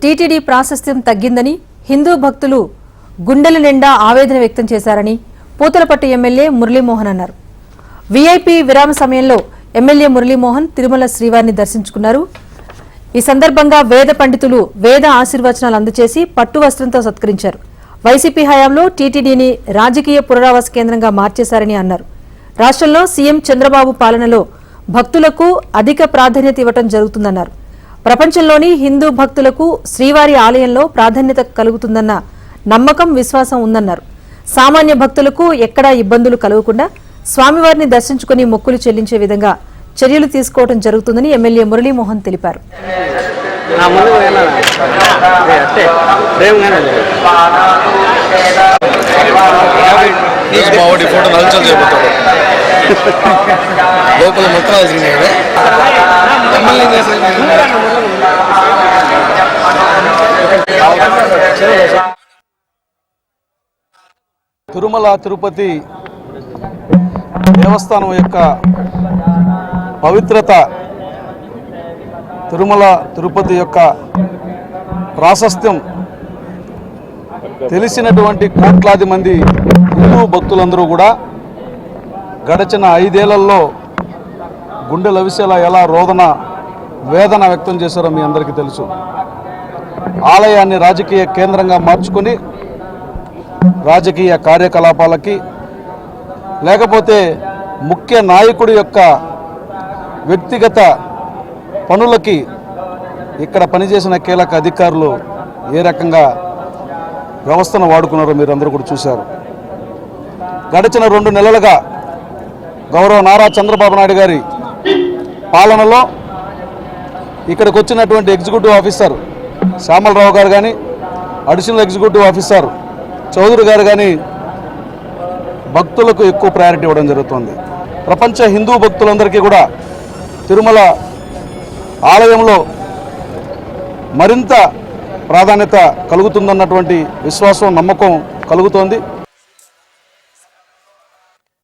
TTD ప్రాశస్త్యం తగ్గిందని హిందూ భక్తులు గుండెల నిండా ఆవేదన వ్యక్తం చేశారని పూతలపట్టు ఎమ్మెల్యే మురళీమోహన్ అన్నారు. వీఐపీ విరామ సమయంలో ఎమ్మెల్యే మురళీమోహన్ తిరుమల శ్రీవారిని దర్శించుకున్నారు. ఈ సందర్భంగా వేద పండితులు వేద ఆశీర్వచనాలు అందజేసి పట్టు వస్త్రంతో సత్కరించారు. వైసీపీ హయాంలో టీటీడీని రాజకీయ పునరావాస కేంద్రంగా మార్చేశారని అన్నారు. రాష్ట్రంలో సీఎం చంద్రబాబు పాలనలో భక్తులకు అధిక ప్రాధాన్యత ఇవ్వడం జరుగుతుందన్నారు. ప్రపంచంలోని హిందూ భక్తులకు శ్రీవారి ఆలయంలో ప్రాధాన్యత కలుగుతుందన్న నమ్మకం, విశ్వాసం ఉందన్నారు. సామాన్య భక్తులకు ఎక్కడా ఇబ్బందులు కలగకుండా స్వామివారిని దర్శించుకుని మొక్కులు చెల్లించే విధంగా చర్యలు తీసుకోవడం జరుగుతుందని ఎమ్మెల్యే మురళీమోహన్ తెలిపారు. తిరుమల తిరుపతి దేవస్థానం యొక్క పవిత్రత, తిరుమల తిరుపతి యొక్క ప్రాశస్త్యం తెలిసినటువంటి కోట్లాది మంది హిందూ భక్తులందరూ కూడా గడచిన 5 ఏళ్లలో గుండెల విషయాల ఎలా రోదన వేదన వ్యక్తం చేశారో మీ అందరికీ తెలుసు. ఆలయాన్ని రాజకీయ కేంద్రంగా మార్చుకొని రాజకీయ కార్యకలాపాలకి, లేకపోతే ముఖ్య నాయకుడి యొక్క వ్యక్తిగత పనులకి ఇక్కడ పనిచేసిన కీలక అధికారులు ఏ రకంగా వ్యవస్థను వాడుకున్నారో మీరందరూ కూడా చూశారు. గడిచిన 2 నెలలుగా గౌరవ నారా చంద్రబాబు నాయుడు గారి పాలనలో ఇక్కడికి వచ్చినటువంటి ఎగ్జిక్యూటివ్ ఆఫీసర్ శ్యామలరావు గారు కానీ, అడిషనల్ ఎగ్జిక్యూటివ్ ఆఫీసర్ చౌదరి గారు కానీ భక్తులకు ఎక్కువ ప్రయారిటీ ఇవ్వడం జరుగుతుంది. ప్రపంచ హిందూ భక్తులందరికీ కూడా తిరుమల ఆలయంలో మరింత ప్రాధాన్యత కలుగుతుందన్నటువంటి విశ్వాసం, నమ్మకం కలుగుతోంది.